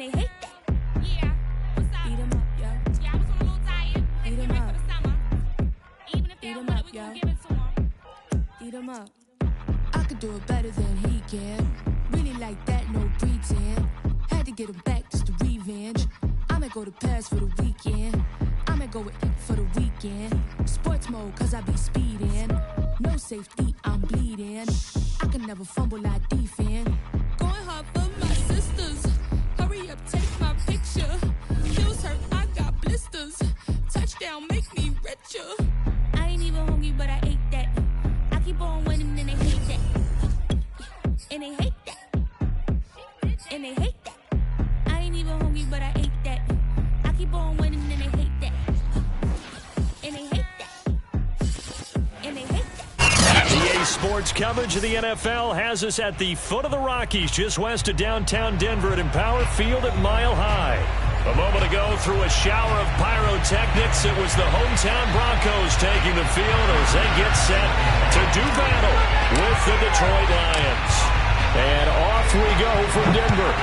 they hate that. Yeah, what's up? Eat 'em up, yo. Yeah, I was on a little diet. Let's get ready for the summer. Even if they don't want it, we gon' give it to 'em. Eat 'em up. I could do it better than he can. Really like that, no pretend. Had to get him back just to revenge. I might go to Paris for the weekend. I might go with it for the weekend. Sports mode, cause I be speeding. No safety, I'm bleeding. I can never fumble, I defend. Going hard for my sisters. Hurry up, take my picture. Feels hurt, I got blisters. Touchdown, make me richer. I ain't even hungry, but I ate that. I keep on winning and they hate that. And they hate that. And they hate that. I ain't even hungry, but I ate that. I keep on winning and they hate that. And they hate that. And they hate that. EA Sports coverage of the NFL has us at the foot of the Rockies, just west of downtown Denver at Empower Field at Mile High. A moment ago, through a shower of pyrotechnics, it was the hometown Broncos taking the field as they get set to do battle with the Detroit Lions. And off we go from Denver.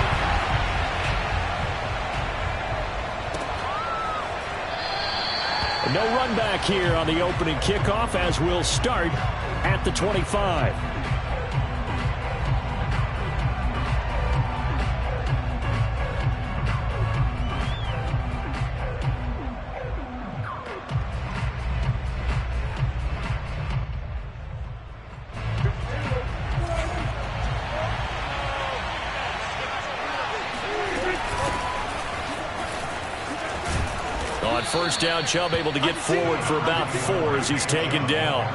No run back here on the opening kickoff as we'll start at the 25. On first down, Chubb able to get forward for about 4 as he's taken down.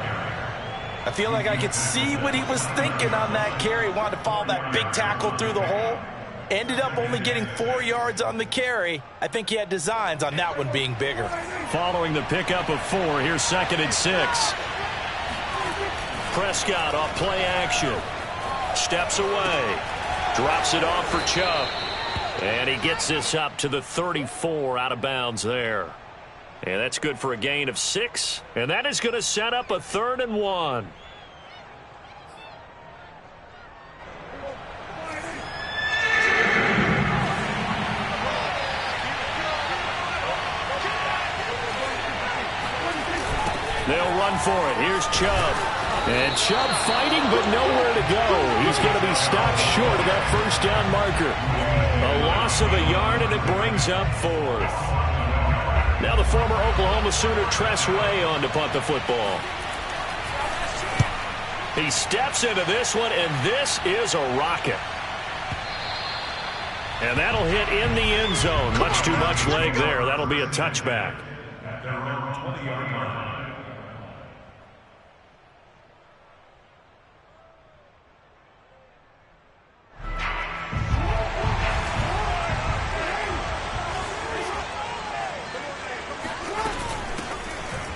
I feel like I could see what he was thinking on that carry. Wanted to follow that big tackle through the hole. Ended up only getting 4 yards on the carry. I think he had designs on that one being bigger. Following the pickup of 4, here's 2nd and 6. Prescott off play action. Steps away. Drops it off for Chubb. And he gets this up to the 34 out of bounds there. And that's good for a gain of 6. And that is going to set up a 3rd and 1. They'll run for it. Here's Chubb. And Chubb fighting, but nowhere to go. He's going to be stopped short of that first down marker. A loss of a yard, and it brings up 4th. Now the former Oklahoma Sooner Tress Way on to punt the football. He steps into this one, and this is a rocket. And that'll hit in the end zone. Much too much leg there. That'll be a touchback.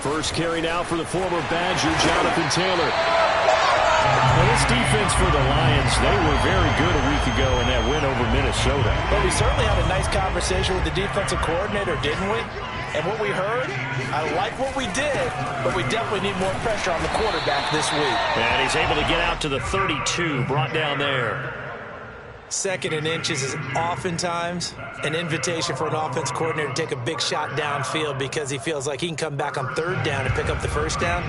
First carry now for the former Badger, Jonathan Taylor. Well, this defense for the Lions, they were very good a week ago in that win over Minnesota. But we certainly had a nice conversation with the defensive coordinator, didn't we? And what we heard, I like what we did, but we definitely need more pressure on the quarterback this week. And he's able to get out to the 32, brought down there. 2nd and inches is oftentimes an invitation for an offense coordinator to take a big shot downfield because he feels like he can come back on 3rd down and pick up the 1st down.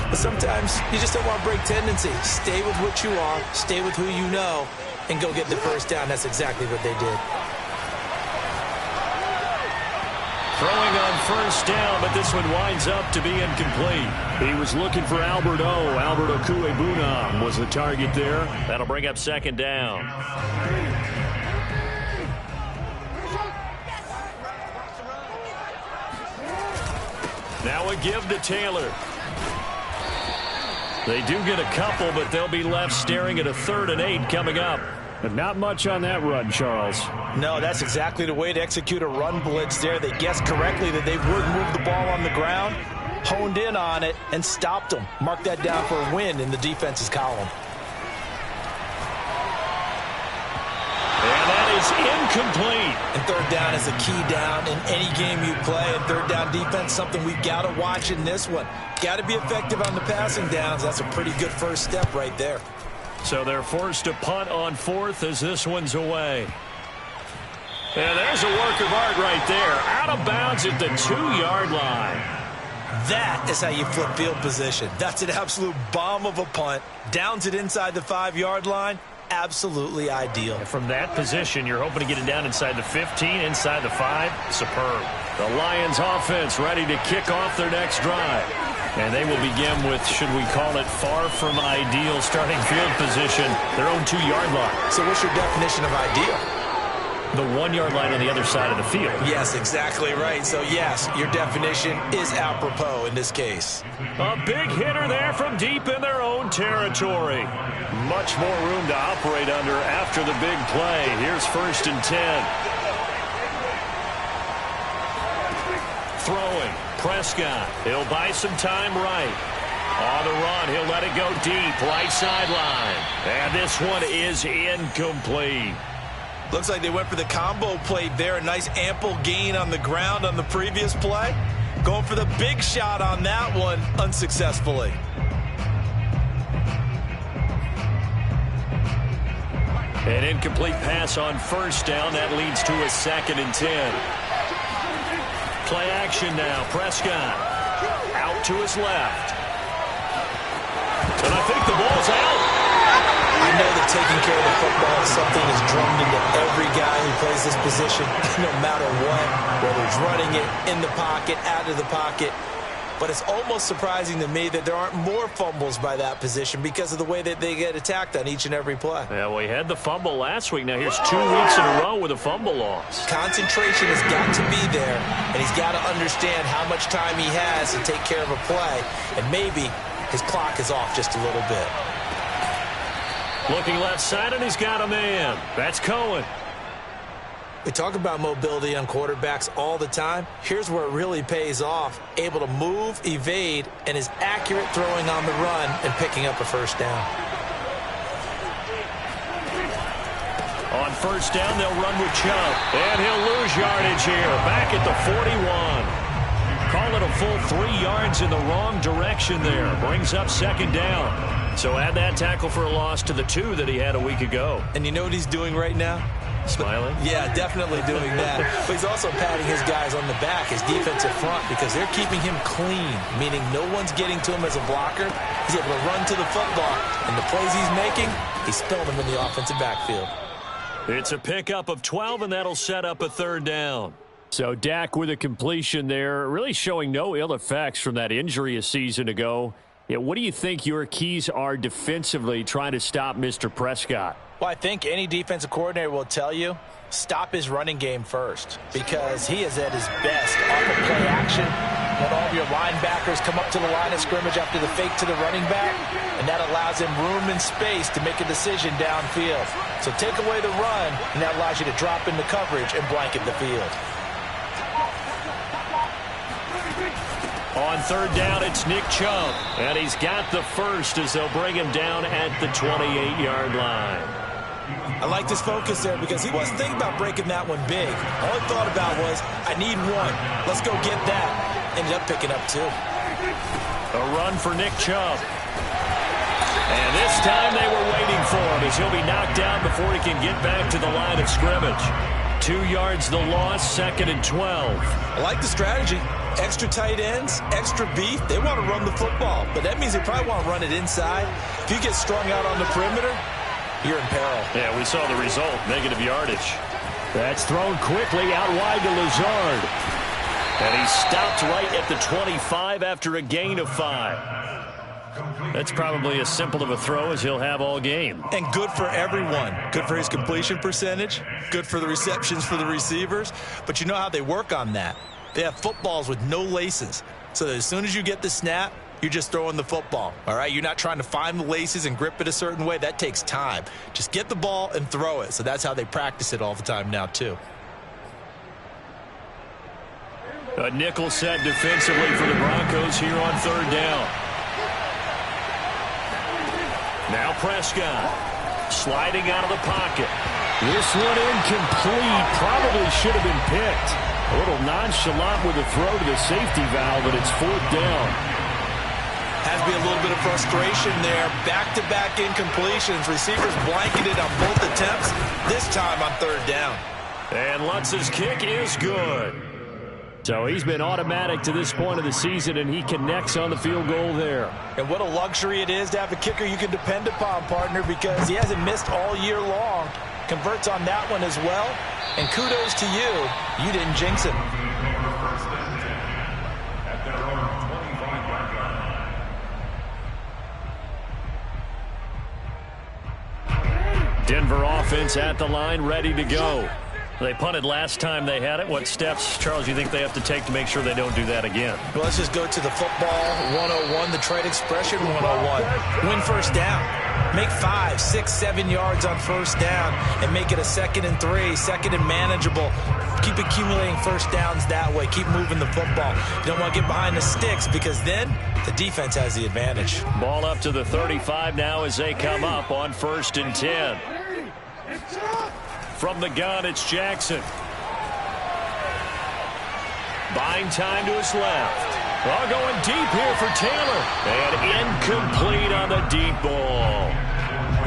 But sometimes you just don't want to break tendency. Stay with what you are, stay with who you know, and go get the 1st down. That's exactly what they did. Throwing on first down, but this one winds up to be incomplete. He was looking for Albert Okuebunam was the target there. That'll bring up 2nd down. Now a give to Taylor. They do get a couple, but they'll be left staring at a 3rd and 8 coming up. And not much on that run, Charles. No, that's exactly the way to execute a run blitz there. They guessed correctly that they would move the ball on the ground, honed in on it, and stopped them. Mark that down for a win in the defense's column. And that is incomplete. And 3rd down is a key down in any game you play. And 3rd down defense, something we've got to watch in this one. Got to be effective on the passing downs. That's a pretty good first step right there. So they're forced to punt on 4th as this one's away. And there's a work of art right there. Out of bounds at the 2-yard line. That is how you flip field position. That's an absolute bomb of a punt. Downs it inside the 5-yard line. Absolutely ideal. And from that position, you're hoping to get it down inside the 15, inside the 5. Superb. The Lions offense ready to kick off their next drive. And they will begin with, should we call it, far from ideal starting field position, their own 2-yard line. So what's your definition of ideal? The 1-yard line on the other side of the field. Yes, exactly right. So, yes, your definition is apropos in this case. A big hitter there from deep in their own territory. Much more room to operate under after the big play. Here's 1st and 10. Throwing. Prescott. He'll buy some time right. On the run, he'll let it go deep. Right sideline. And this one is incomplete. Looks like they went for the combo play there. A nice ample gain on the ground on the previous play. Going for the big shot on that one unsuccessfully. An incomplete pass on 1st down. That leads to a 2nd and 10. Play action now. Prescott out to his left. And I think the ball's out. I know that taking care of the football is something that's drummed into every guy who plays this position, no matter what, whether it's running it, in the pocket, out of the pocket. But it's almost surprising to me that there aren't more fumbles by that position because of the way that they get attacked on each and every play. Yeah, we had the fumble last week. Now here's 2 weeks in a row with a fumble loss. Concentration has got to be there, and he's got to understand how much time he has to take care of a play, and maybe his clock is off just a little bit. Looking left side, and he's got a man. That's Cohen. We talk about mobility on quarterbacks all the time. Here's where it really pays off. Able to move, evade, and is accurate throwing on the run and picking up a 1st down. On 1st down, they'll run with Chubb. And he'll lose yardage here. Back at the 41. Call it a full 3 yards in the wrong direction there. Brings up 2nd down. So add that tackle for a loss to the 2 that he had a week ago. And you know what he's doing right now? Smiling? Yeah, definitely doing that. But he's also patting his guys on the back, his defensive front, because they're keeping him clean, meaning no one's getting to him as a blocker. He's able to run to the football. And the plays he's making, he's spilling them in the offensive backfield. It's a pickup of 12, and that'll set up a 3rd down. So Dak with a completion there, really showing no ill effects from that injury a season ago. Yeah, what do you think your keys are defensively trying to stop Mr. Prescott? Well, I think any defensive coordinator will tell you, stop his running game first, because he is at his best off of play action when all of your linebackers come up to the line of scrimmage after the fake to the running back, and that allows him room and space to make a decision downfield. So take away the run, and that allows you to drop into coverage and blanket the field. On 3rd down, it's Nick Chubb, and he's got the 1st as they'll bring him down at the 28-yard line. I like this focus there because he wasn't thinking about breaking that one big. All he thought about was, I need 1. Let's go get that. Ended up picking up 2. A run for Nick Chubb. And this time they were waiting for him as he'll be knocked down before he can get back to the line of scrimmage. 2 yards the loss, 2nd and 12. I like the strategy. Extra tight ends, extra beef. They want to run the football, but that means they probably want to run it inside. If you get strung out on the perimeter, you're in peril. Yeah, we saw the result, negative yardage. That's thrown quickly out wide to Lazard. And he stopped right at the 25 after a gain of 5. That's probably as simple of a throw as he'll have all game. And good for everyone. Good for his completion percentage. Good for the receptions for the receivers. But you know how they work on that. They have footballs with no laces. So that as soon as you get the snap, you're just throwing the football. All right? You're not trying to find the laces and grip it a certain way. That takes time. Just get the ball and throw it. So that's how they practice it all the time now, too. A nickel set defensively for the Broncos here on 3rd down. Now Prescott sliding out of the pocket. This one incomplete. Probably should have been picked. A little nonchalant with a throw to the safety valve, but it's 4th down. Has to be a little bit of frustration there. Back-to-back incompletions. Receivers blanketed on both attempts. This time on 3rd down. And Lutz's kick is good. So he's been automatic to this point of the season, and he connects on the field goal there. And what a luxury it is to have a kicker you can depend upon, partner, because he hasn't missed all year long. Converts on that one as well. And kudos to you. You didn't jinx it. Denver offense at the line, ready to go. They punted last time they had it. What steps, Charles, you think they have to take to make sure they don't do that again? Well, let's just go to the football 101, the trade expression 101. Win first down. Make 5, 6, 7 yards on first down and make it a 2nd and 3, 2nd and manageable. Keep accumulating first downs that way. Keep moving the football. You don't want to get behind the sticks because then the defense has the advantage. Ball up to the 35 now as they come up on 1st and 10. From the gun, it's Jackson. Buying time to his left. Oh, going deep here for Taylor. And incomplete on the deep ball.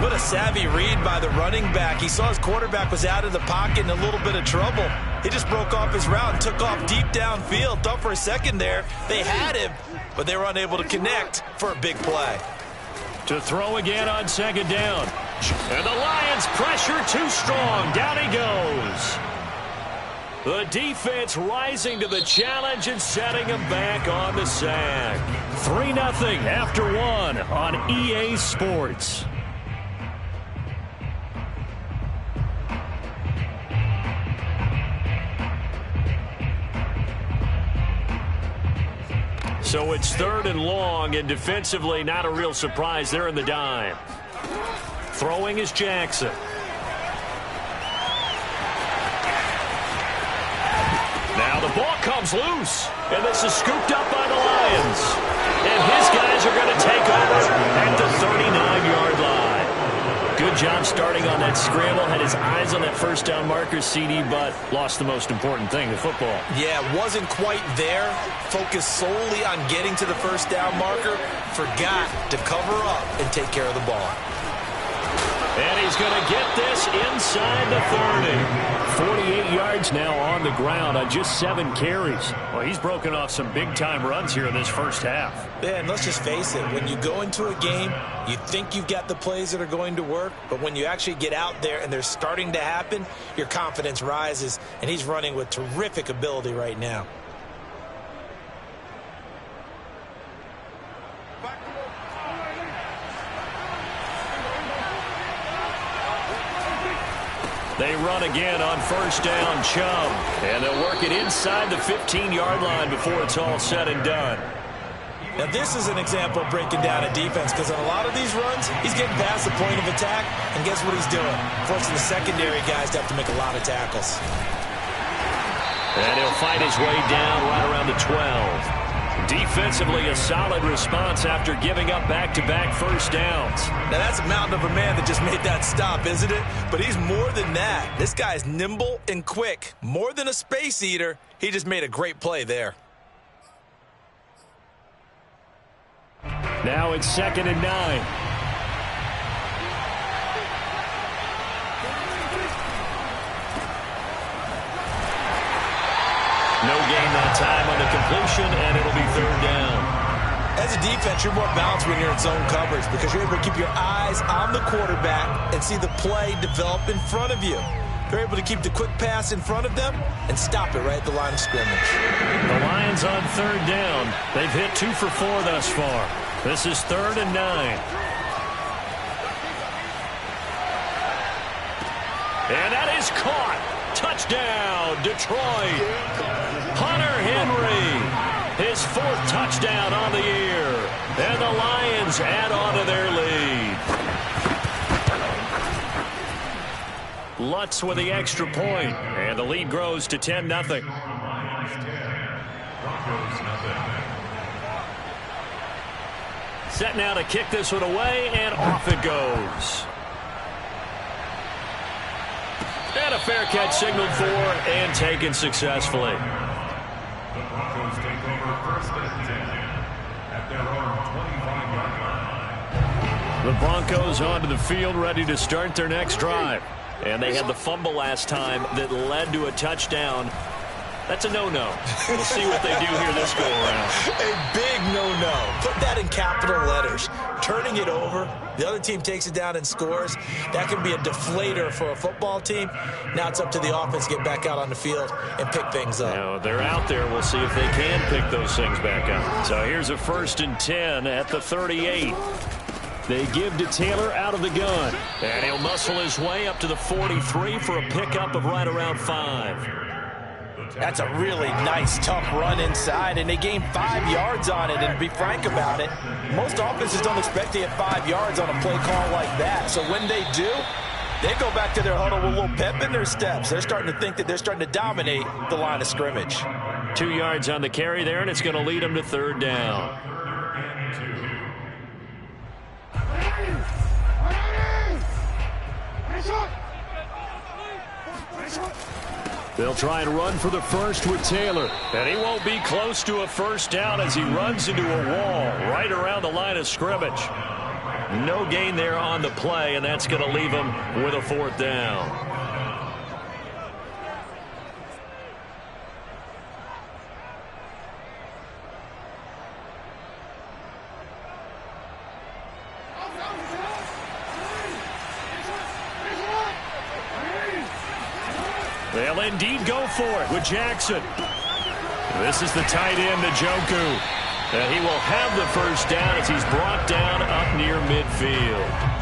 What a savvy read by the running back. He saw his quarterback was out of the pocket in a little bit of trouble. He just broke off his route and took off deep downfield. Thought for a second there they had him, but they were unable to connect for a big play. To throw again on 2nd down. And the Lions pressure too strong. Down he goes. The defense rising to the challenge and setting him back on the sack. 3-0 after 1 on EA Sports. So it's 3rd and long, and defensively not a real surprise. They're in the dime. Throwing is Jackson. Now the ball comes loose, and this is scooped up by the Lions. And his guys are going to take over at the 39-yard line. Good job starting on that scramble. Had his eyes on that first down marker, CD, but lost the most important thing, the football. Yeah, wasn't quite there. Focused solely on getting to the first down marker. Forgot to cover up and take care of the ball. And he's going to get this inside the 30. 48 yards now on the ground on just 7 carries. Well, he's broken off some big-time runs here in this first half. Yeah, and let's just face it. When you go into a game, you think you've got the plays that are going to work, but when you actually get out there and they're starting to happen, your confidence rises, and he's running with terrific ability right now. They run again on first down, Chubb. And they'll work it inside the 15-yard line before it's all said and done. Now, this is an example of breaking down a defense because on a lot of these runs, he's getting past the point of attack, and guess what he's doing? Forcing the secondary guys to have to make a lot of tackles. And he'll fight his way down right around the 12. Defensively, a solid response after giving up back-to-back first downs. Now, that's a mountain of a man that just made that stop, isn't it? But he's more than that. This guy's nimble and quick. More than a space eater, he just made a great play there. Now it's 2nd and 9. No gain that time on the completion, and it'll be 3rd down. As a defense, you're more balanced when you're in zone coverage because you're able to keep your eyes on the quarterback and see the play develop in front of you. They're able to keep the quick pass in front of them and stop it right at the line of scrimmage. The Lions on 3rd down. They've hit 2 for 4 thus far. This is 3rd and 9. And that is caught. Touchdown, Detroit. Hunter Henry, his 4th touchdown on the year. And the Lions add on to their lead. Lutz with the extra point, and the lead grows to 10-0. Set now to kick this one away, and off it goes. And a fair catch signaled for and taken successfully. The Broncos take over 1st and 10 at their own 25-yard line. The Broncos onto the field ready to start their next drive. And they had the fumble last time that led to a touchdown. That's a no-no. We'll see what they do here this go-around. A big no-no. Put that in capital letters. Turning it over, the other team takes it down and scores. That can be a deflator for a football team. Now it's up to the offense to get back out on the field and pick things up. Now they're out there. We'll see if they can pick those things back up. So here's a 1st and 10 at the 38. They give to Taylor out of the gun. And he'll muscle his way up to the 43 for a pickup of right around 5. That's a really nice, tough run inside, and they gained 5 yards on it. And to be frank about it, most offenses don't expect to get 5 yards on a play call like that. So when they do, they go back to their huddle with a little pep in their steps. They're starting to think that they're starting to dominate the line of scrimmage. 2 yards on the carry there, and it's going to lead them to 3rd down. They'll try and run for the first with Taylor. And he won't be close to a 1st down as he runs into a wall right around the line of scrimmage. No gain there on the play, and that's going to leave him with a 4th down. They'll indeed go for it with Jackson. This is the tight end, Njoku. And he will have the 1st down as he's brought down up near midfield.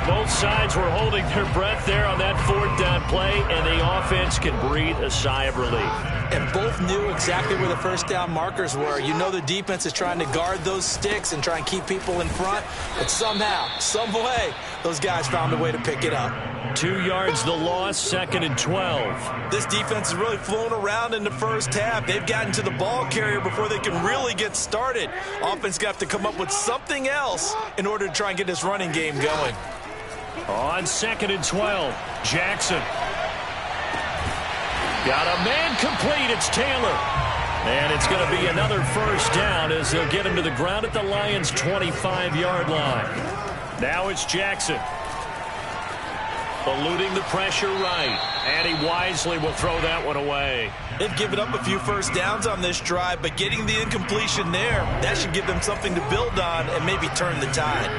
Both sides were holding their breath there on that 4th down play, and the offense can breathe a sigh of relief. And both knew exactly where the 1st down markers were. You know the defense is trying to guard those sticks and try and keep people in front. But somehow, some way, those guys found a way to pick it up. 2 yards the loss, 2nd and 12. This defense has really flown around in the first half. They've gotten to the ball carrier before they can really get started. Offense got to come up with something else in order to try and get this running game going. On 2nd and 12, Jackson. Got a man complete. It's Taylor. And it's going to be another 1st down as they'll get him to the ground at the Lions' 25-yard line. Now it's Jackson. Eluding the pressure right. And he wisely will throw that one away. They've given up a few 1st downs on this drive, but getting the incompletion there, that should give them something to build on and maybe turn the tide.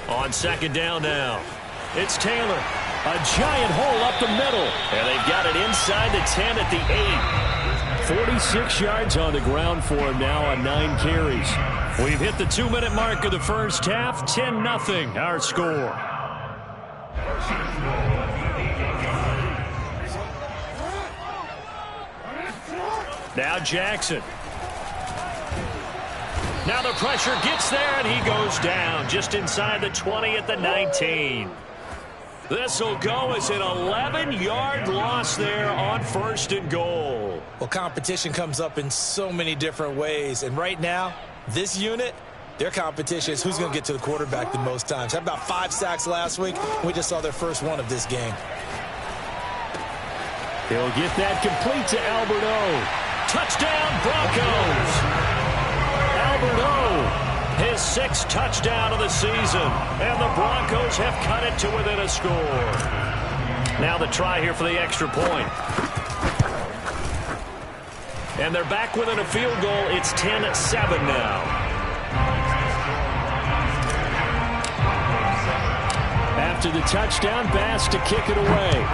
On 2nd down now, it's Taylor. A giant hole up the middle. And they've got it inside the 10 at the 8. 46 yards on the ground for him now on 9 carries. We've hit the 2-minute mark of the first half. 10-0 our score. Now Jackson. Now the pressure gets there, and he goes down just inside the 20 at the 19. This will go as an 11-yard loss there on 1st and goal. Well, competition comes up in so many different ways, and right now, this unit, their competition is who's going to get to the quarterback the most times. Had about 5 sacks last week. We just saw their first one of this game. He'll get that complete to Albert O. Touchdown, Broncos. Albert O, his 6th touchdown of the season. And the Broncos have cut it to within a score. Now the try here for the extra point. And they're back within a field goal. It's 10-7 now. After the touchdown, Bass to kick it away.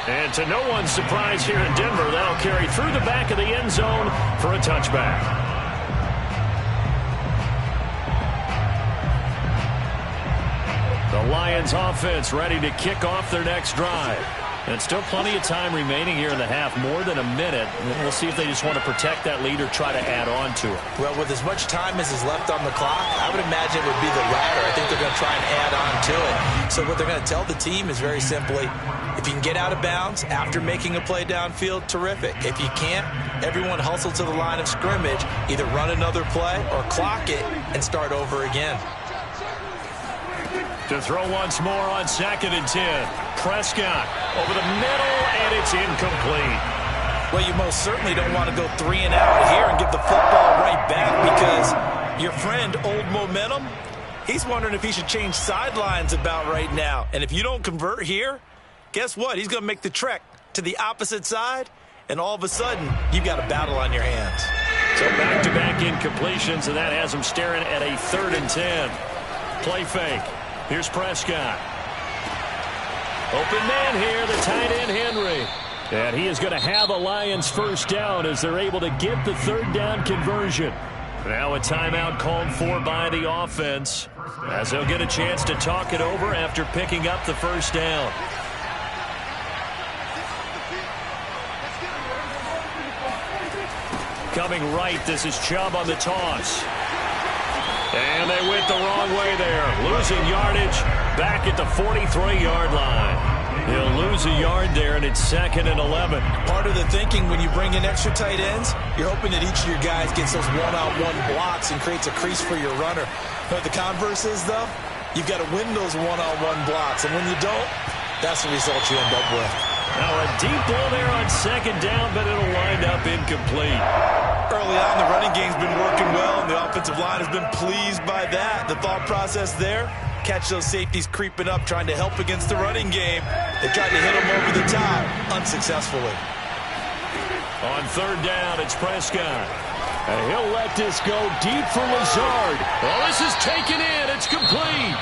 And to no one's surprise here in Denver, that'll carry through the back of the end zone for a touchback. The Lions offense ready to kick off their next drive. And still plenty of time remaining here in the half, more than a minute. We'll see if they just want to protect that lead or try to add on to it. Well, with as much time as is left on the clock, I would imagine it would be the latter. I think they're going to try and add on to it. So what they're going to tell the team is very simply, if you can get out of bounds after making a play downfield, terrific. If you can't, everyone hustle to the line of scrimmage, either run another play or clock it and start over again. To throw once more on 2nd and 10. Prescott over the middle, and it's incomplete. Well, you most certainly don't want to go 3 and out here and give the football right back, because momentum, he's wondering if he should change sidelines about right now. And if you don't convert here, guess what? He's going to make the trek to the opposite side, and all of a sudden, you've got a battle on your hands. So back-to-back incompletions, and that has him staring at a 3rd and 10. Play fake. Here's Prescott. Open man here, the tight end Henry. And he is going to have a Lions first down as they're able to get the 3rd down conversion. Now a timeout called for by the offense as they'll get a chance to talk it over after picking up the first down. Coming right, this is Chubb on the toss. And they went the wrong way there. Losing yardage back at the 43-yard line. He'll lose a yard there, and it's 2nd and 11. Part of the thinking when you bring in extra tight ends, you're hoping that each of your guys gets those one-on-one blocks and creates a crease for your runner. But the converse is, though, you've got to win those one-on-one blocks. And when you don't, that's the result you end up with. Now a deep ball there on 2nd down, but it'll wind up incomplete. Early on, the running game's been working well, and the offensive line has been pleased by that. The thought process there, catch those safeties creeping up, trying to help against the running game. They tried to hit them over the top, unsuccessfully. On 3rd down, it's Prescott. And he'll let this go deep for Lazard. Oh, this is taken in. It's complete.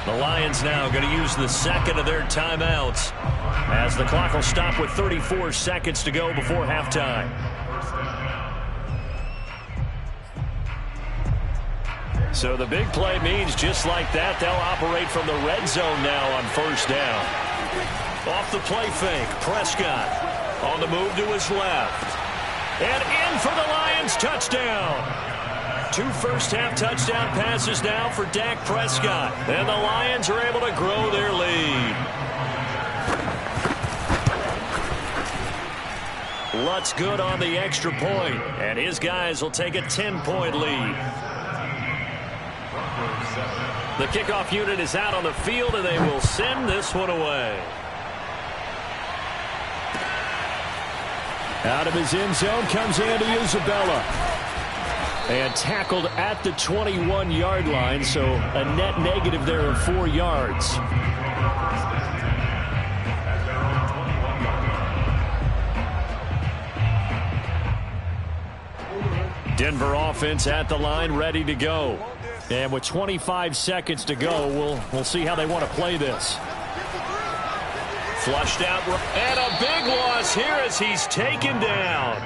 The Lions now going to use the 2nd of their timeouts as the clock will stop with 34 seconds to go before halftime. So the big play means just like that, they'll operate from the red zone now on 1st down. Off the play fake, Prescott on the move to his left. And in for the Lions, touchdown. 2 first-half touchdown passes now for Dak Prescott. And the Lions are able to grow their lead. Lutz good on the extra point, and his guys will take a 10-point lead. The kickoff unit is out on the field, and they will send this one away. Out of his end zone comes Andy Isabella. And tackled at the 21-yard line, so a net negative there of 4 yards. Denver offense at the line, ready to go. And with 25 seconds to go, we'll see how they want to play this. Flushed out, and a big loss here as he's taken down.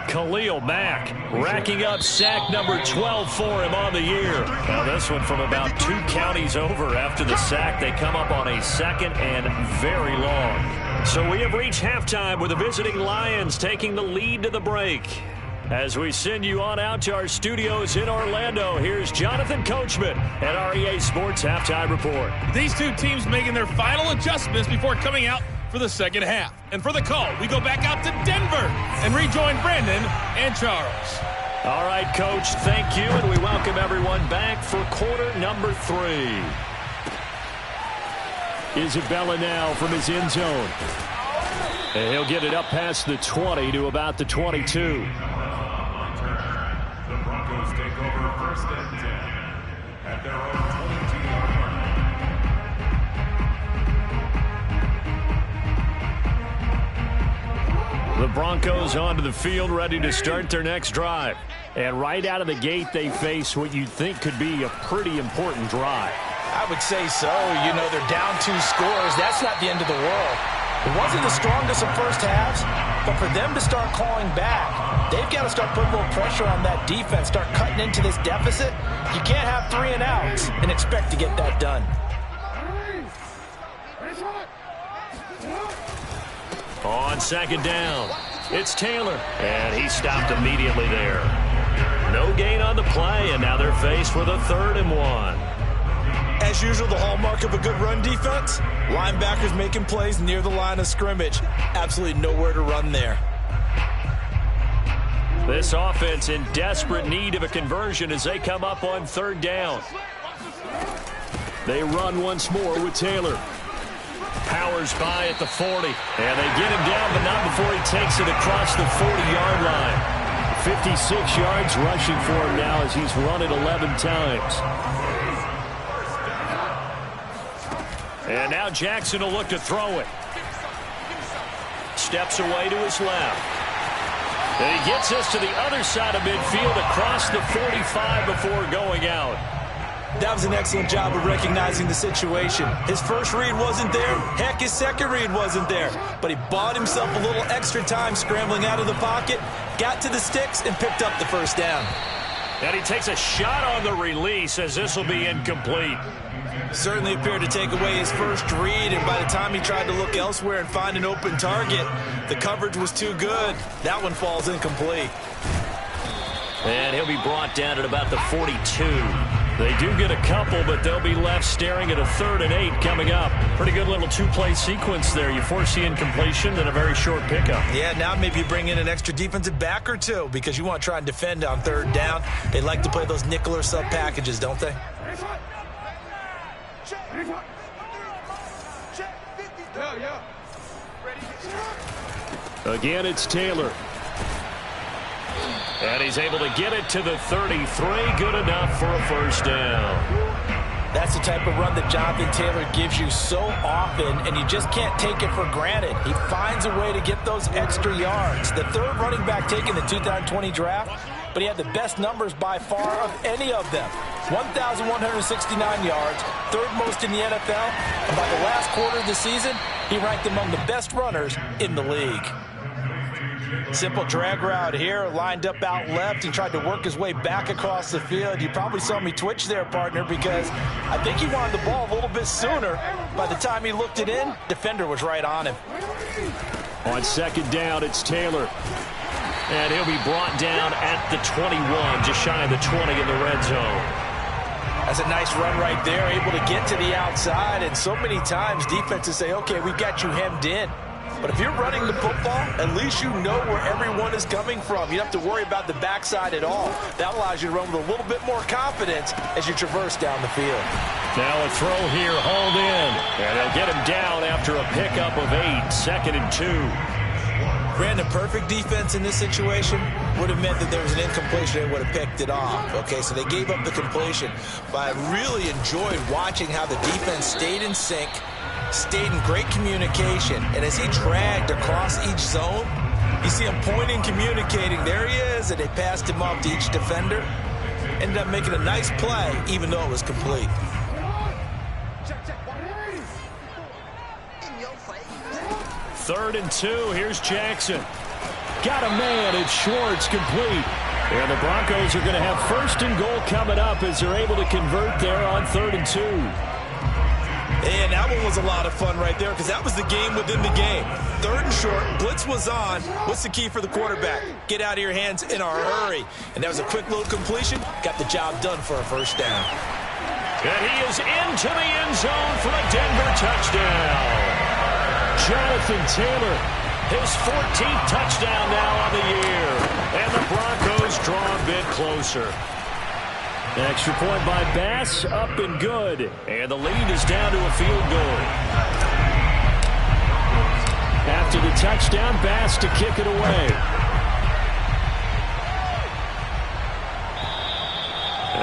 Khalil Mack racking up sack number 12 for him on the year. Now this one from about 2 counties over after the sack. They come up on a 2nd and very long. So we have reached halftime with the visiting Lions taking the lead to the break. As we send you on out to our studios in Orlando, here's Jonathan Coachman at REA Sports Halftime Report. These two teams making their final adjustments before coming out for the 2nd half. And for the call, we go back out to Denver and rejoin Brandon and Charles. All right, Coach, thank you, and we welcome everyone back for quarter number 3. Isabella now from his end zone. And he'll get it up past the 20 to about the 22. The Broncos take over 1st and 10 at their own 22-yard line. The Broncos onto the field, ready to start their next drive. And right out of the gate, they face what you'd think could be a pretty important drive. I would say so. You know, they're down 2 scores. That's not the end of the world. It wasn't the strongest of first halves, but for them to start clawing back, they've got to start putting a little pressure on that defense, start cutting into this deficit. You can't have 3 and outs and expect to get that done. On 2nd down, it's Taylor, and he stopped immediately there. No gain on the play, and now they're faced with a 3rd and 1. As usual, the hallmark of a good run defense, linebackers making plays near the line of scrimmage. Absolutely nowhere to run there. This offense in desperate need of a conversion as they come up on 3rd down. They run once more with Taylor. Powers by at the 40, and they get him down, but not before he takes it across the 40-yard line. 56 yards rushing for him now as he's run it 11 times. And now Jackson will look to throw it. Steps away to his left. And he gets us to the other side of midfield across the 45 before going out. That was an excellent job of recognizing the situation. His first read wasn't there. Heck, his second read wasn't there. But he bought himself a little extra time scrambling out of the pocket, got to the sticks, and picked up the first down. And he takes a shot on the release as this will be incomplete. Certainly appeared to take away his first read, and by the time he tried to look elsewhere and find an open target, the coverage was too good. That one falls incomplete. And he'll be brought down at about the 42. They do get a couple, but they'll be left staring at a 3rd and 8 coming up. Pretty good little two-play sequence there. You force the incompletion, then a very short pickup. Yeah, now maybe you bring in an extra defensive back or two because you want to try and defend on 3rd down. They like to play those nickel or sub packages, don't they? Again, it's Taylor. And he's able to get it to the 33. Good enough for a first down. That's the type of run that Jonathan Taylor gives you so often, and you just can't take it for granted. He finds a way to get those extra yards. The 3rd running back taken the 2020 draft, but he had the best numbers by far of any of them. 1,169 yards, 3rd most in the NFL, and by the last quarter of the season, he ranked among the best runners in the league. Simple drag route here, lined up out left. He tried to work his way back across the field. You probably saw me twitch there, partner, because I think he wanted the ball a little bit sooner. By the time he looked it in, defender was right on him. On 2nd down, it's Taylor. And he'll be brought down at the 21, just shy of the 20 in the red zone. That's a nice run right there, able to get to the outside. And so many times defenses say, okay, we got you hemmed in. But if you're running the football, at least you know where everyone is coming from. You don't have to worry about the backside at all. That allows you to run with a little bit more confidence as you traverse down the field. Now a throw here, hauled in. And they'll get him down after a pickup of 8, 2nd and 2. Brandon, perfect defense in this situation would have meant that there was an incompletion and would have picked it off. Okay, so they gave up the completion. But I really enjoyed watching how the defense stayed in sync, stayed in great communication, and as he dragged across each zone, you see him pointing, communicating. There he is, and they passed him off to each defender. Ended up making a nice play, even though it was complete. Third and 2. Here's Jackson. Got a man. It's Schwartz, complete. And the Broncos are going to have 1st and goal coming up as they're able to convert there on 3rd and 2. And that one was a lot of fun right there because that was the game within the game. 3rd and short, blitz was on. What's the key for the quarterback? Get out of your hands in a hurry. And that was a quick little completion. Got the job done for a first down. And he is into the end zone for a Denver touchdown. Jonathan Taylor, his 14th touchdown now on the year. And the Broncos draw a bit closer. The extra point by Bass, up and good. And the lead is down to a field goal. After the touchdown, Bass to kick it away.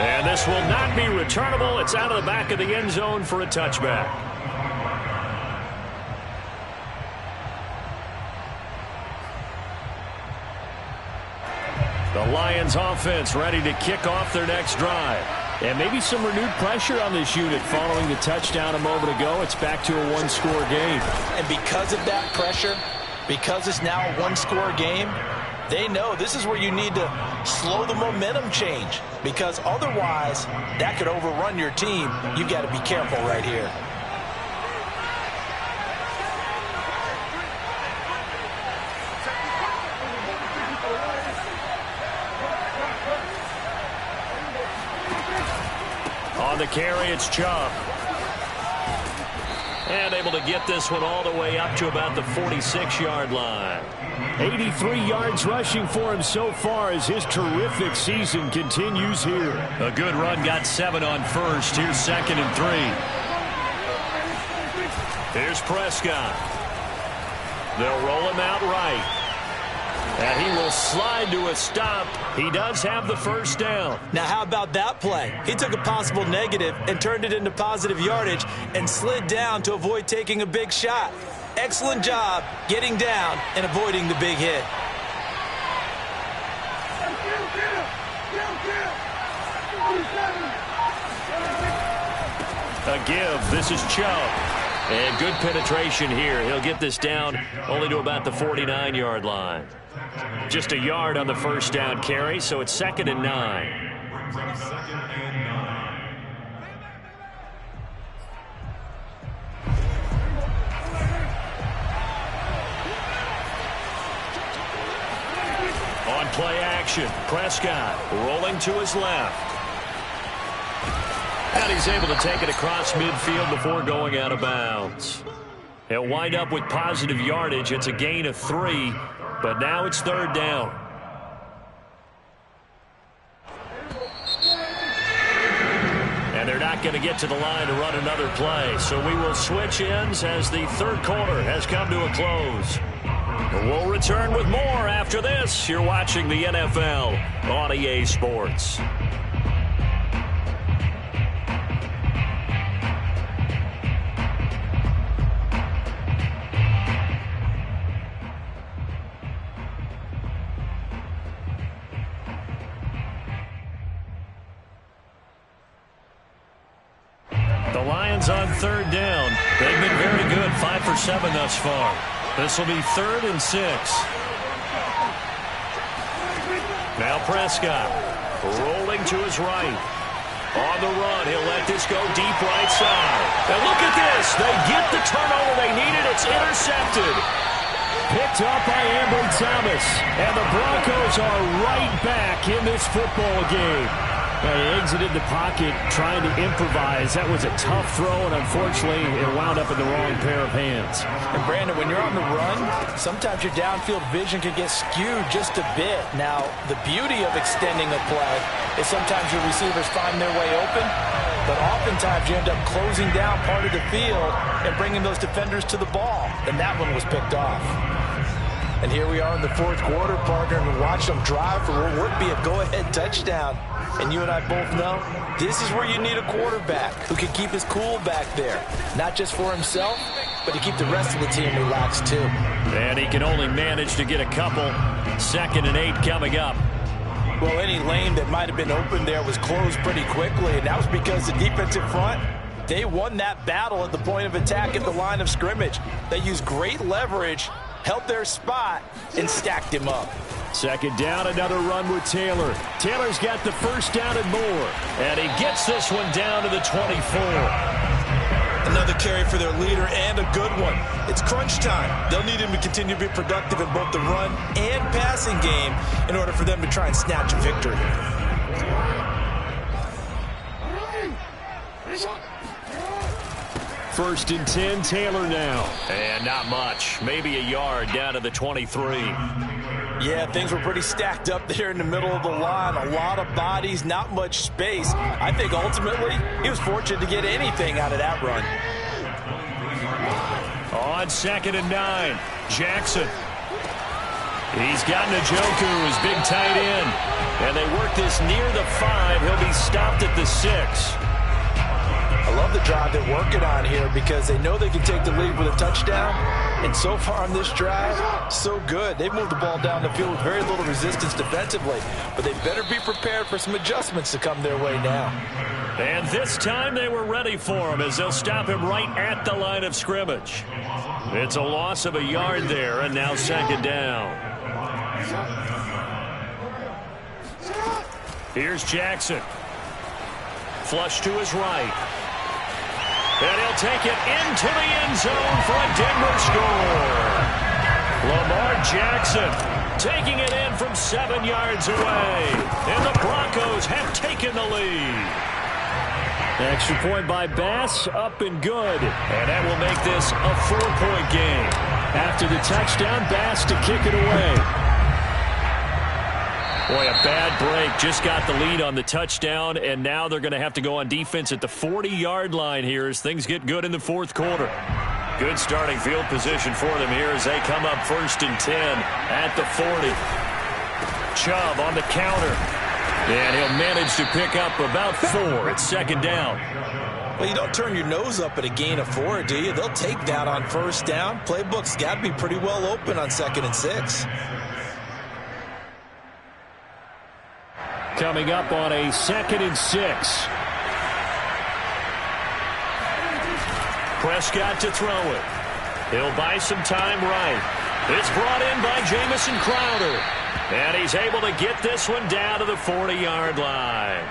And this will not be returnable. It's out of the back of the end zone for a touchback. The Lions offense ready to kick off their next drive. And maybe some renewed pressure on this unit following the touchdown a moment ago. It's back to a one-score game. And because of that pressure, because it's now a one-score game, they know this is where you need to slow the momentum change. Because otherwise, that could overrun your team. You've got to be careful right here. On the carry, it's Chubb. And able to get this one all the way up to about the 46-yard line. 83 yards rushing for him so far as his terrific season continues here. A good run, got 7 on first. Here's 2nd and 3. Here's Prescott. They'll roll him out right. And he will slide to a stop. He does have the first down. Now, how about that play? He took a possible negative and turned it into positive yardage and slid down to avoid taking a big shot. Excellent job getting down and avoiding the big hit. A give. This is Chubb. And good penetration here. He'll get this down only to about the 49-yard line. Just a yard on the first down carry, so it's 2nd and 9. On play action, Prescott rolling to his left. And he's able to take it across midfield before going out of bounds. He'll wind up with positive yardage. It's a gain of 3, but now it's 3rd down. And they're not going to get to the line to run another play, so we will switch ends as the 3rd quarter has come to a close. We'll return with more after this. You're watching the NFL on EA Sports. The Lions on 3rd down. They've been very good, 5 for 7 thus far. This will be 3rd and 6. Now Prescott rolling to his right. On the run, he'll let this go deep right side. And look at this. They get the turnover they needed. It's intercepted. Picked up by Ambry Thomas. And the Broncos are right back in this football game. He exited the pocket trying to improvise. That was a tough throw, and unfortunately, it wound up in the wrong pair of hands. And Brandon, when you're on the run, sometimes your downfield vision can get skewed just a bit. Now, the beauty of extending a play is sometimes your receivers find their way open, but oftentimes you end up closing down part of the field and bringing those defenders to the ball. And that one was picked off. And here we are in the 4th quarter, partner, and watch them drive for what would be a go-ahead touchdown. And you and I both know this is where you need a quarterback who can keep his cool back there. Not just for himself, but to keep the rest of the team relaxed too. And he can only manage to get a couple. 2nd and 8 coming up. Well, any lane that might have been open there was closed pretty quickly, and that was because the defensive front, they won that battle at the point of attack at the line of scrimmage. They used great leverage, held their spot, and stacked him up. 2nd down, another run with Taylor. Taylor's got the first down and more. And he gets this one down to the 24. Another carry for their leader and a good one. It's crunch time. They'll need him to continue to be productive in both the run and passing game in order for them to try and snatch a victory. First and 10, Taylor now. And not much. Maybe a yard down to the 23. Yeah, things were pretty stacked up there in the middle of the line. A lot of bodies, not much space. I think ultimately he was fortunate to get anything out of that run. On 2nd and 9, Jackson. He's got Njoku, his big tight end. And they work this near the 5. He'll be stopped at the 6. I love the drive they're working on here because they know they can take the lead with a touchdown. And so far on this drive, so good. They've moved the ball down the field with very little resistance defensively. But they better be prepared for some adjustments to come their way now. And this time they were ready for him as they'll stop him right at the line of scrimmage. It's a loss of a yard there, and now 2nd down. Here's Jackson. Flush to his right. And he'll take it into the end zone for a Denver score. Lamar Jackson taking it in from 7 yards away. And the Broncos have taken the lead. Extra point by Bass, up and good. And that will make this a 4-point game. After the touchdown, Bass to kick it away. Boy, a bad break. Just got the lead on the touchdown, and now they're going to have to go on defense at the 40-yard line here as things get good in the 4th quarter. Good starting field position for them here as they come up 1st and 10 at the 40. Chubb on the counter. And he'll manage to pick up about 4. It's 2nd down. Well, you don't turn your nose up at a gain of 4, do you? They'll take that on 1st down. Playbook's got to be pretty well open on 2nd and 6. Coming up on a 2nd and 6. Prescott to throw it. He'll buy some time right. It's brought in by Jamison Crowder. And he's able to get this one down to the 40-yard line.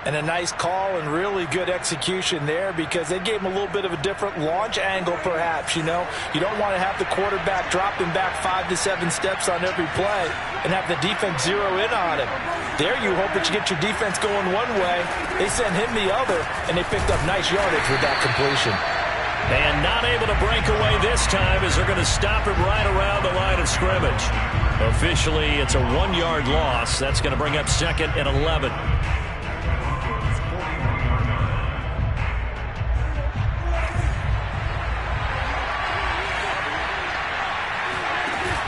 And a nice call and really good execution there because they gave him a little bit of a different launch angle perhaps, you know. You don't want to have the quarterback dropping back 5 to 7 steps on every play and have the defense zero in on him. There you hope that you get your defense going one way. They sent him the other, and they picked up nice yardage with that completion. And not able to break away this time as they're going to stop him right around the line of scrimmage. Officially, it's a 1-yard loss. That's going to bring up 2nd and 11.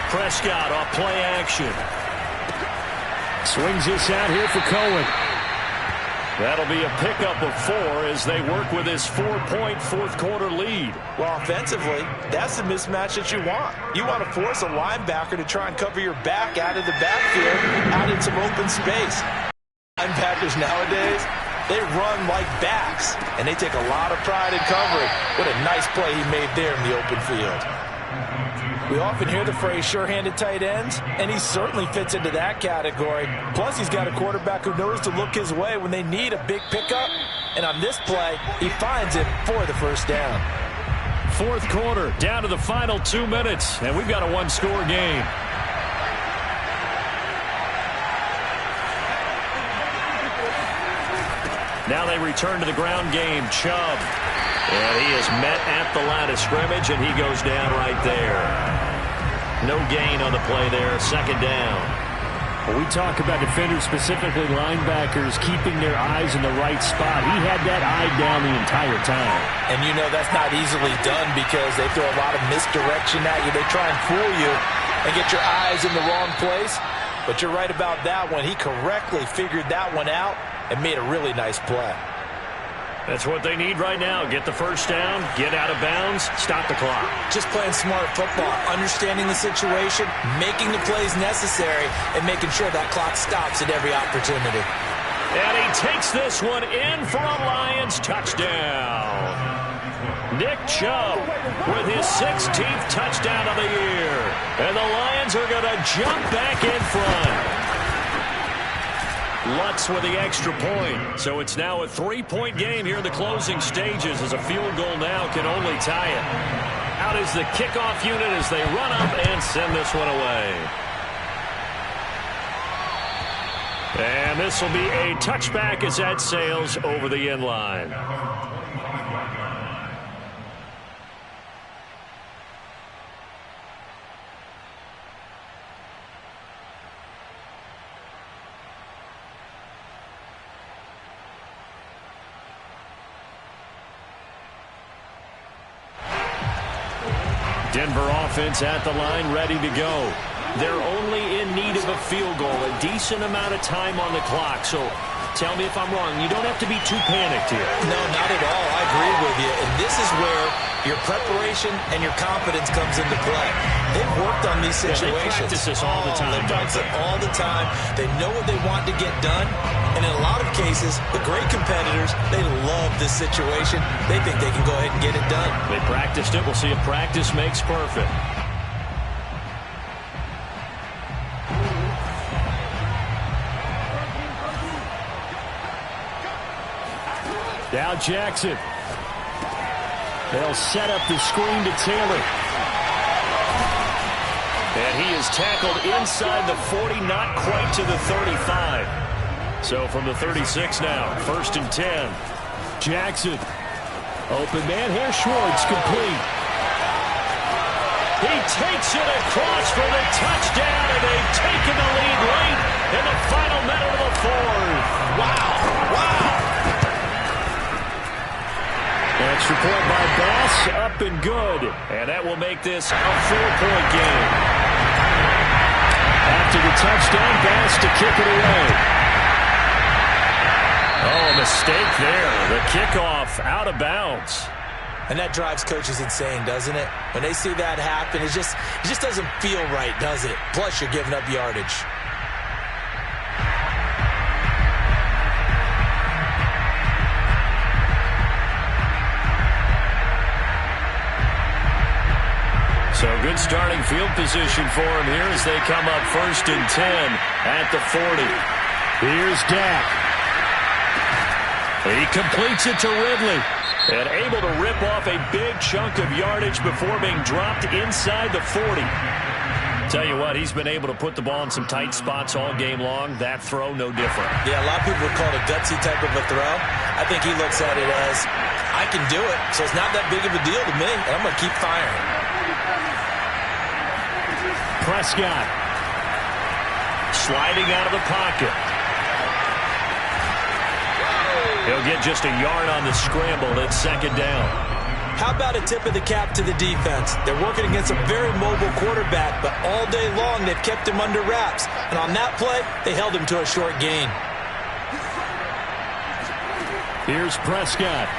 Prescott off play action. Swings this out here for Cohen. That'll be a pickup of 4 as they work with his 4-point 4th-quarter lead. Well, offensively, that's the mismatch that you want. You want to force a linebacker to try and cover your back out of the backfield, out in some open space. Linebackers nowadays, they run like backs, and they take a lot of pride in covering. What a nice play he made there in the open field. We often hear the phrase sure-handed tight ends, and he certainly fits into that category. Plus, he's got a quarterback who knows to look his way when they need a big pickup. And on this play, he finds it for the 1st down. 4th quarter, down to the final 2 minutes, and we've got a 1-score game. Now they return to the ground game. Chubb. And he is met at the line of scrimmage, and he goes down right there. No gain on the play there. 2nd down. When we talk about defenders, specifically linebackers, keeping their eyes in the right spot. He had that eye down the entire time. And you know that's not easily done because they throw a lot of misdirection at you. They try and fool you and get your eyes in the wrong place. But you're right about that one. He correctly figured that one out and made a really nice play. That's what they need right now. Get the 1st down, get out of bounds, stop the clock. Just playing smart football, understanding the situation, making the plays necessary, and making sure that clock stops at every opportunity. And he takes this one in for a Lions touchdown. Nick Chubb with his 16th touchdown of the year. And the Lions are going to jump back in front. Lutz with the extra point. So it's now a 3-point game here in the closing stages as a field goal now can only tie it. Out is the kickoff unit as they run up and send this one away. And this will be a touchback as that sails over the end line. Denver offense at the line, ready to go. They're only in need of a field goal, a decent amount of time on the clock. So tell me if I'm wrong. You don't have to be too panicked here. No, not at all. I agree with you. And this is where your preparation and your confidence comes into play. They've worked on these situations. They practice this all the time. They practice it all the time. They know what they want to get done. And in a lot of cases, the great competitors, they love this situation. They think they can go ahead and get it done. They practiced it. We'll see if practice makes perfect. Now Jackson. They'll set up the screen to Taylor. And he is tackled inside the 40, not quite to the 35. So from the 36 now, 1st and 10. Jackson. Open man here, Schwartz, complete. He takes it across for the touchdown, and they've taken the lead late in the final minute of the 4th. Wow. Wow. Extra point by Bass, up up and good. And that will make this a 4-point game. After the touchdown, Bass to kick it away. Oh, a mistake there. The kickoff out of bounds. And that drives coaches insane, doesn't it? When they see that happen, it just doesn't feel right, does it? Plus, you're giving up yardage. So good starting field position for him here as they come up 1st and 10 at the 40. Here's Dak. He completes it to Ridley. And able to rip off a big chunk of yardage before being dropped inside the 40. Tell you what, he's been able to put the ball in some tight spots all game long. That throw, no different. Yeah, a lot of people would call it a gutsy type of a throw. I think he looks at it as, I can do it, so it's not that big of a deal to me, and I'm going to keep firing. Prescott sliding out of the pocket. He'll get just a yard on the scramble. It's 2nd down. How about a tip of the cap to the defense? They're working against a very mobile quarterback, but all day long they've kept him under wraps. And on that play, they held him to a short gain. Here's Prescott.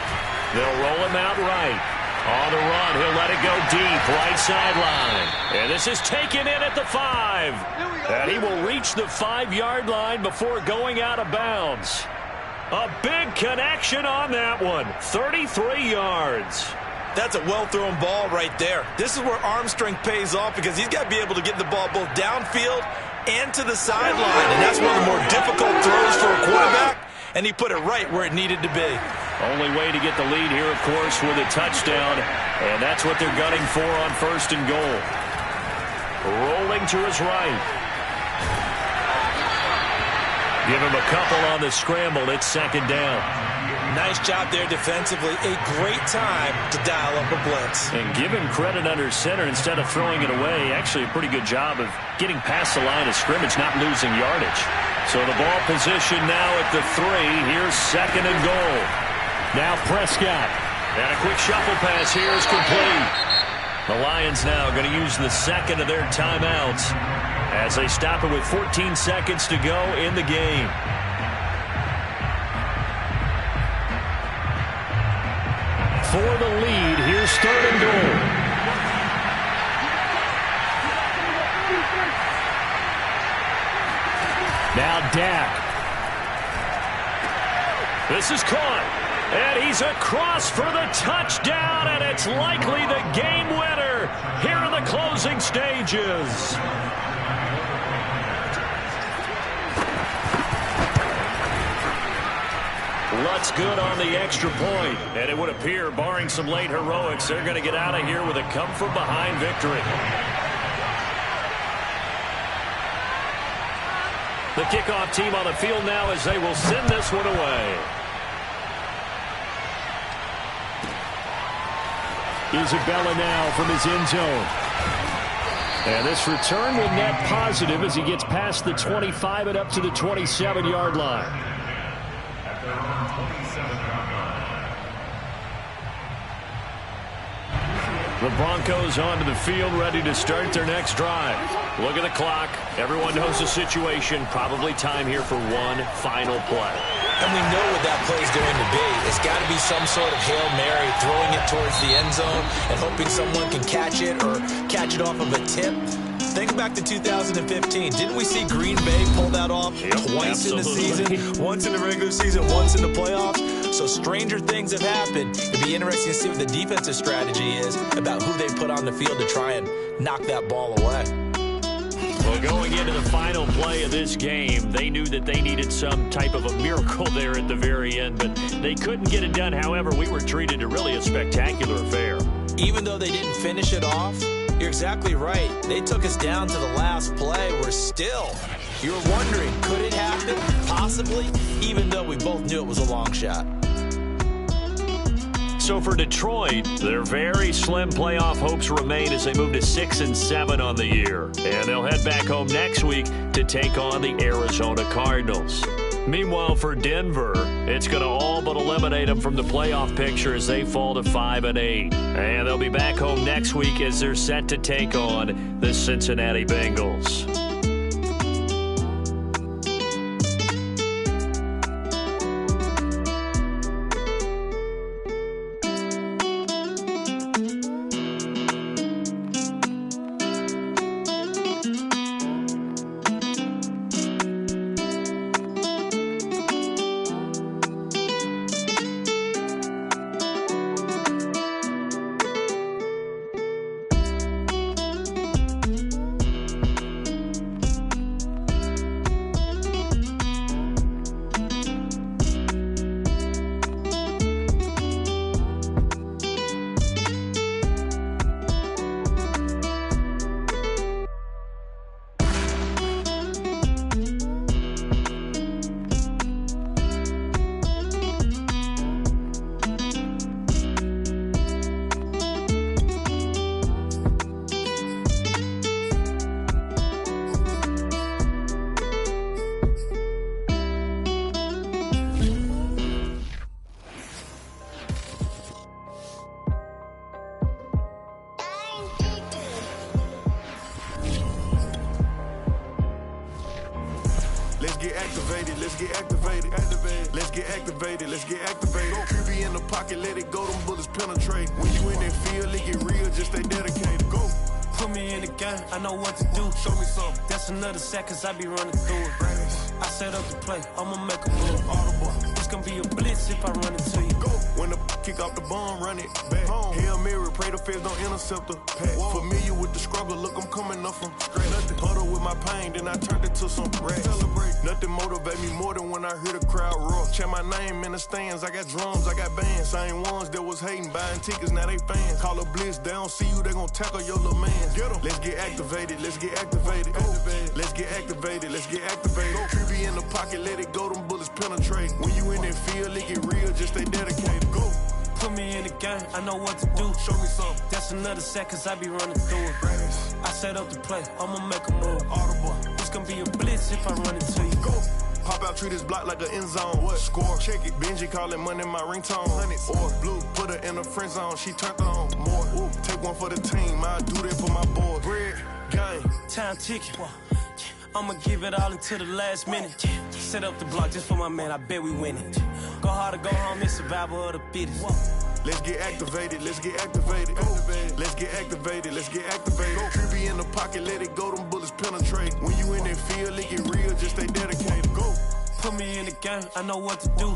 They'll roll him out right. On the run, he'll let it go deep, right sideline. And this is taken in at the 5. And he will reach the 5-yard line before going out of bounds. A big connection on that one. 33 yards. That's a well-thrown ball right there. This is where arm strength pays off because he's got to be able to get the ball both downfield and to the sideline. And that's one of the more difficult throws for a quarterback. And he put it right where it needed to be. Only way to get the lead here, of course, with a touchdown. And that's what they're gunning for on 1st and goal. Rolling to his right. Give him a couple on the scramble. It's 2nd down. Nice job there defensively. A great time to dial up a blitz. And give him credit under center instead of throwing it away. Actually, a pretty good job of getting past the line of scrimmage, not losing yardage. So the ball position now at the 3. Here's 2nd and goal. Now Prescott. And a quick shuffle pass here is complete. The Lions now going to use the 2nd of their timeouts as they stop it with 14 seconds to go in the game. For the lead, here's 3rd and goal. Now Dak. This is caught. And he's across for the touchdown, and it's likely the game winner here in the closing stages. Lutz good on the extra point, and it would appear, barring some late heroics, they're going to get out of here with a come-from-behind victory. The kickoff team on the field now as they will send this one away. Isabella now from his end zone. And this return will net positive as he gets past the 25 and up to the 27-yard line. The Broncos onto the field, ready to start their next drive. Look at the clock. Everyone knows the situation. Probably time here for one final play. And we know what that play is going to be. It's got to be some sort of Hail Mary, throwing it towards the end zone and hoping someone can catch it or catch it off of a tip. Think back to 2015. Didn't we see Green Bay pull that off twice in the season? Once in the regular season, once in the playoffs. So stranger things have happened. It'd be interesting to see what the defensive strategy is about who they put on the field to try and knock that ball away. Well, going into the final play of this game, they knew that they needed some type of a miracle there at the very end, but they couldn't get it done. However, we were treated to really a spectacular affair. Even though they didn't finish it off, you're exactly right. They took us down to the last play. We're still, you were wondering, could it happen? Possibly, even though we both knew it was a long shot. So for Detroit, their very slim playoff hopes remain as they move to 6-7 on the year. And they'll head back home next week to take on the Arizona Cardinals. Meanwhile, for Denver, it's going to all but eliminate them from the playoff picture as they fall to 5-8. And they'll be back home next week as they're set to take on the Cincinnati Bengals. QB in the pocket, let it go, them bullets penetrate. When you in that field, it get real, just stay dedicated. Go. Put me in the game, I know what to do. Show me something. That's another sack, cause I be running through it. I set up the play, I'ma make a move. Audible. It's gonna be a blitz if I run into you. Go. When the kick off the bomb, run it back home. Hail Mary, pray the feds don't intercept the pass. Familiar with the struggle, look, I'm coming up from scratch. Nothing huddle with my pain, then I turned it to some rats. Celebrate. Nothing motivate me more than when I hear the crowd roar. Chant my name in the stands, I got drums, I got bands. Same ones that was hating, buying tickets, now they fans. Call a blitz, they don't see you, they gon' tackle your little man. Get 'em. Let's get activated, let's get activated. Let's get activated, let's get activated. QB in the pocket, let it go, them bullets penetrate. When you in that field, it get real, just stay dedicated. Go. Put me in the game, I know what to do. Show me something. That's another sack, cause I be running through it. I set up the play, I'ma make a move. Audible. It's gonna be a blitz if I run into you. Go. Pop out, treat this block like an end zone. What? Score, check it. Benji calling money my ringtone. Hundreds or blue, put her in the friend zone. She turned on more. Ooh. Take one for the team, I do that for my boy. Bread, game. Time ticking. I'ma give it all until the last minute. Set up the block just for my man, I bet we win it. Go hard or go home, it's survival of the fittest. Let's get activated, let's get activated. Let's get activated, let's get activated. QB in the pocket, let it go, them bullets penetrate. When you in that field, it get real, just stay dedicated. Go. Put me in the game, I know what to do.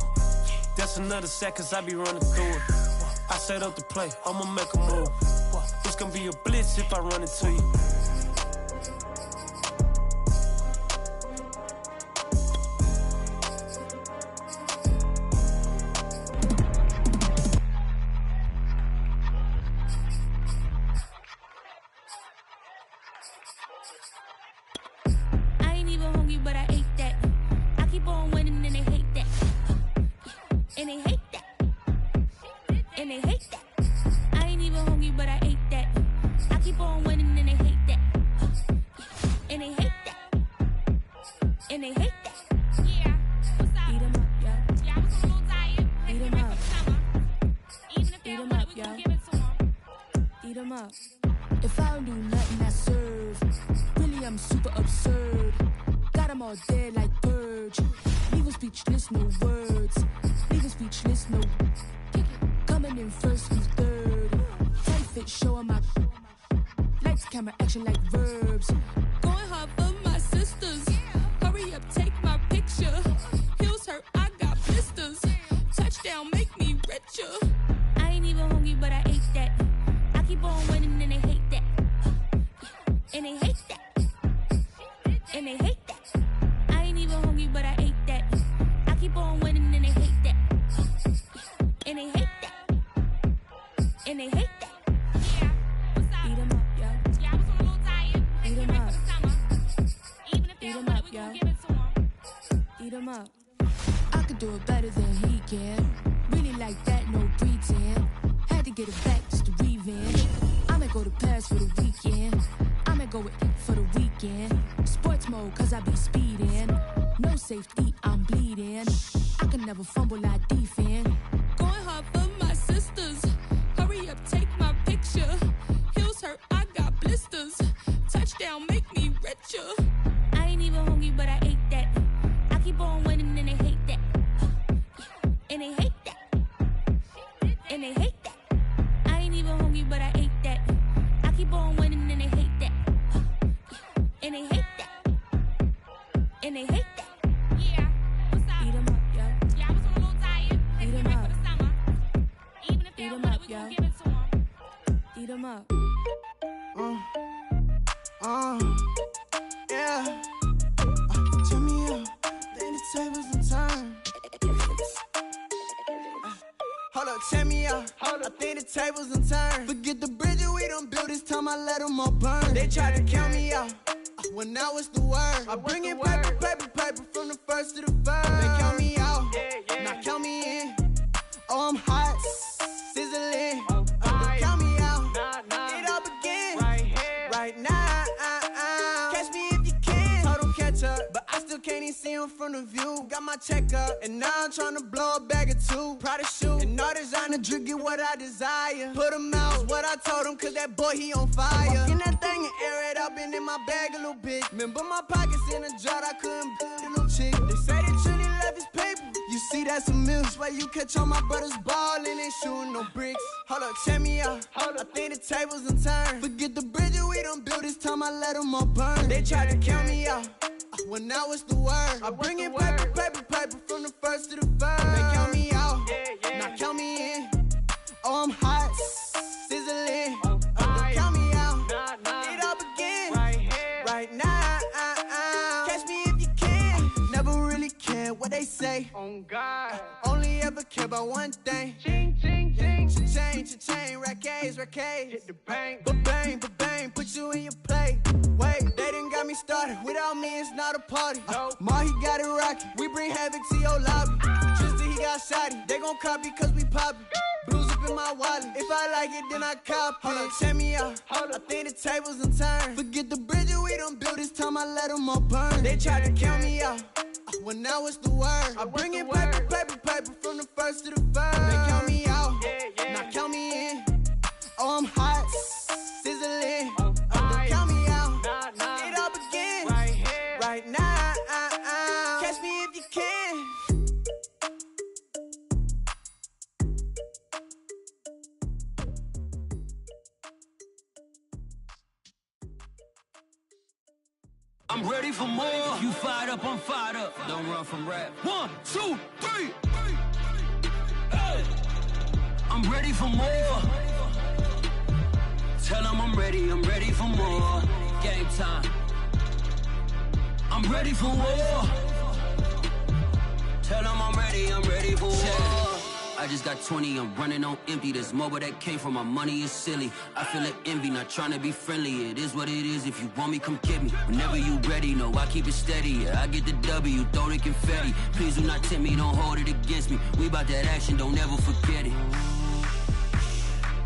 That's another sack, cause I be running through it. I set up the play, I'ma make a move. It's gonna be a blitz if I run into you. But I ate that. I keep on winning and they hate that. And they hate that. And they hate that. I ain't even hungry, but I ate that. I keep on winning and they hate that. And they hate that. And they hate that. Yeah, what's up? Eat 'em up, yo. Yeah, I was on a little diet. Eat 'em up. Even if they don't want it, we gon' give it to 'em. Eat 'em up. If I don't do nothing, I serve. Really, I'm super absurd. Got 'em all dead like purge. Leave 'em speechless, no words. Leave 'em speechless, no. Coming in first, who's third? Tight fit, showing my. Lights, camera, action like verbs. Going hard for my sisters. Hurry up, take my picture. Heels hurt, I got blisters. Touchdown, make me richer. I ain't even hungry, but I ate that. I keep on winning and they hate that. And they hate that. And they hate that. I ain't even hungry, but I ate that. I keep on winning and they hate that. And they hate that. And they hate that. Yeah, what's up? Eat 'em up, yo. Yeah, I was on a little diet. Eat 'em up. Even if they don't want it, we gon' give it to 'em. Eat 'em up. I could do it better than he can. Really like that, no pretend. Had to get it back just to revenge. I'ma go to Paris for the weekend. I'ma go with it for the weekend. Sports mode, cause I be speeding. No safety, I'm bleeding. I can never fumble, I defend. Going hard for my sisters. Hurry up, take my picture. Heels hurt, I got blisters. Touchdown, make me richer. I ain't even hungry, but I ate that. I keep on winning and they hate that. And they hate that. And they hate that. I ain't even hungry, but I ate that. I keep on winning and they hate that. And they hate that. And they hate that. Yeah, what's up? Eat 'em up, yo. Yeah, I was on a little diet. Eat 'em up. For the summer. Even if they don't want it, we gon' give it to 'em. Eat 'em up. Yeah. Turn me up. Then the tables and turn. Hold up, check me out. I think the tables and turn. Forget the bridges we done built. This time I let them all burn. They tried to count me out. Well, now it's the word. I bring in paper from the first to the third. They count me out. Now count me in. Oh, I'm hot. Sizzling. Don't count me out. It all begin. Right now. Catch me if you can. Total catch up. But I still can't even see him from the view. Got my check up. And now I'm trying to blow a bag or two. Proud of shoe. And all designer drip, get what I desire. Put him out. Is what I told him. Cause that boy, he on fire. Walking that thing and air it up. Been in my bag a little bit. Remember my pockets in a jar. I couldn't beat a little chick. They say that Trinity left his paper. You see that's a miss. Where you catch all my brothers ballin' and shooting no bricks. Hold up, check me out. I think the tables and turn. Forget the bridges we done built. This time I let them all burn. They tried to count me out. Well, now it's the word. I bring in paper from the first to the third. They count me out. Now count me in. Oh, I'm hot. Sizzling. Don't count me out. It all begin. Right now. Catch me if you can. Never really care what they say. On God. Only ever care about one thing. Ching, ching, ching. Cha-ching, rackets. Hit the bank. Ba-bang, put you in your play. Wait, they done got me started. Without me, it's not a party. Ma, he got it rockin'. We bring havoc to your lobby. Tristan, he got shotty. They gon' copy cause we poppin'. Blues up in my wallet. If I like it, then I cop it. Hold up, check me out. I think the tables and turn. Forget the bridges we done built. This time I let them all burn. They tried to count me out. Well, now it's the word. I bring in paper from the first to the third. They count me out. Now count me in. Oh, I'm hot. Sizzling. Don't count me out. It all begin. Right now. Catch me if you can. I'm ready for more. You fired up, I'm fired up. Don't run from rap. 1, 2, 3. Hey. I'm ready for more. Tell them I'm ready for more. Game time. I'm ready for war. Tell them I'm ready for war. I just got 20, I'm running on empty. This mobile that came from my money is silly. I feel it envy, not trying to be friendly. It is what it is, if you want me, come get me. Whenever you ready, no, I keep it steady. Yeah, I get the W, throw the confetti. Please do not tempt me, don't hold it against me. We bout that action, don't ever forget it.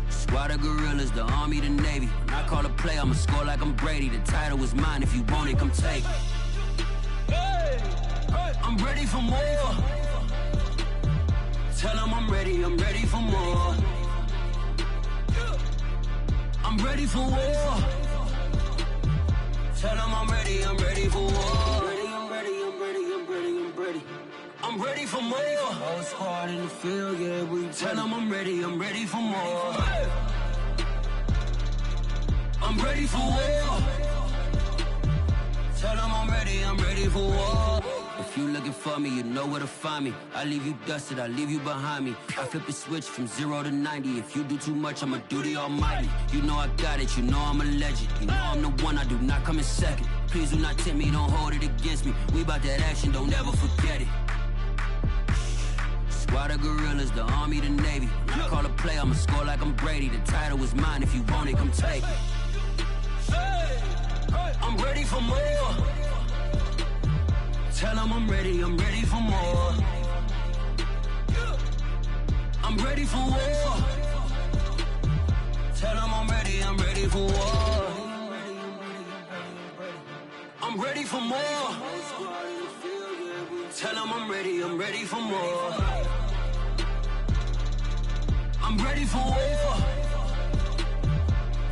Squad of gorillas, the army, the navy. When I call a play, I'ma score like I'm Brady. The title is mine, if you want it, come take it. I'm ready for more. Tell them I'm ready for more. I'm ready for war. Tell them I'm ready for war. I'm ready for more. Whole squad in the field, yeah, we tell them I'm ready for more. I'm ready for war. Tell them I'm ready for war. If you looking for me, you know where to find me. I leave you dusted, I leave you behind me. I flip the switch from 0 to 90. If you do too much, I'ma do the almighty. You know I got it, you know I'm a legend. You know I'm the one, I do not come in second. Please do not tempt me, don't hold it against me. We bout that action, don't ever forget it. Squad of gorillas, the army, the navy. When I call a play, I'ma score like I'm Brady. The title is mine, if you want it, come take it. I'm ready for more. Tell them I'm ready for more. I'm ready for war. Tell them I'm ready for war. I'm ready for more. Tell them I'm ready for more. I'm ready for war.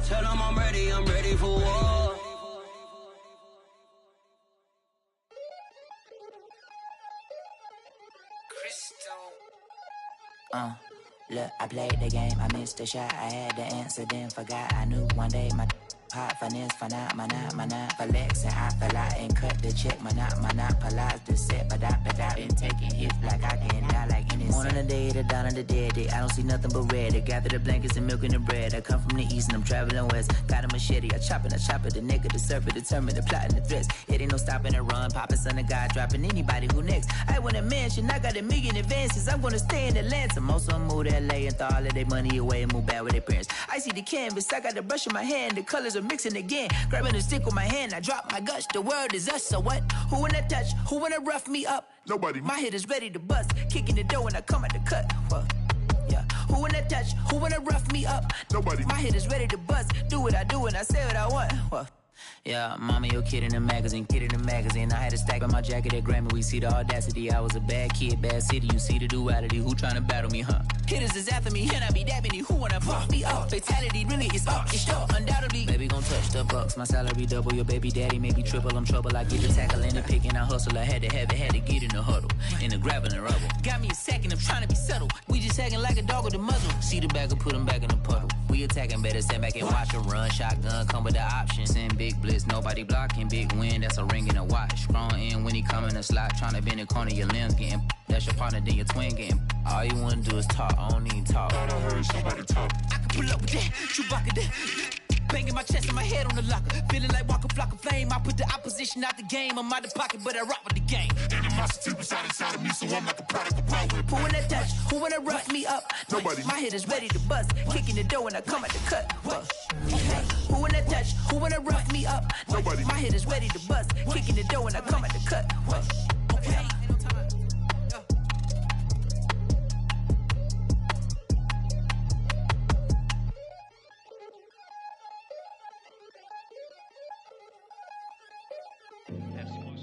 Tell them I'm ready for war. Look, I played the game, I missed the shot. I had the answer, then forgot. I knew one day my hot finesse, for flexing. I fell out and cut the check. Monopolize the set, but I've been taking hits like I can die like any One on the day, the dawn of the dead day. I don't see nothing but red. I gather the blankets and milk and the bread. I come from the east and I'm traveling west. Got a machete, I chop it, the nigga, the surfer, determined, the plot and the threats. It ain't no stopping the run, popping son of God, dropping anybody who next. I want a mansion, I got $1 million advances. I'm gonna stay in Atlanta. Most of them move to LA and throw all of their money away and move back with their parents. I see the canvas, I got the brush in my hand, the colors are mixing again. Grabbing the stick with my hand, I drop my guts. The world is us, so what? Who wanna touch? Who wanna rough me up? Nobody. My head is ready to bust, kicking the door when I come at the cut. Yeah. Who wanna touch? Who wanna rough me up? Nobody. My head is ready to bust. Do what I do and I say what I want. Yeah, mama, your kid in the magazine, I had a stack on my jacket at Grammy. We see the audacity. I was a bad kid, bad city. You see the duality. Who tryna battle me, huh? Hitters is after me, and I be dabbing you. Who wanna fuck me up? Fatality, really, it's up, it's up, undoubtedly. Baby gon' touch the bucks. My salary double. Your baby daddy maybe triple. I'm trouble. I get the tackle and the pick and I hustle. I had to have it, had to get in the huddle, in the gravel and rubble. Got me a second, I'm trying to be subtle. We just acting like a dog with a muzzle. See the bagger, put him back in the puddle. We attacking, better stand back and watch her run. Shotgun come with the option. Send big blitz, nobody blocking. Big win, that's a ring and a watch. Strong in when he come in a slot. Tryna bend the corner, your limbs getting. That's your partner, then your twin getting. All you wanna do is talk, I don't even talk. I heard somebody talk. I can pull up with that, Chewbacca that. Banging my chest and my head on the locker. Feeling like Walker Flock of Flame. I put the opposition out the game. I'm out the pocket, but I rock with the game. Animosity reside inside of me, so I'm like a product of power. Who wanna touch? Who wanna rough me up? Nobody. My head is ready to bust. Kicking the door when I come at the cut. Who wanna touch? Who wanna rough me up? Nobody. My head is ready to bust. Kicking the door when I come at the cut. Okay. Absolutely.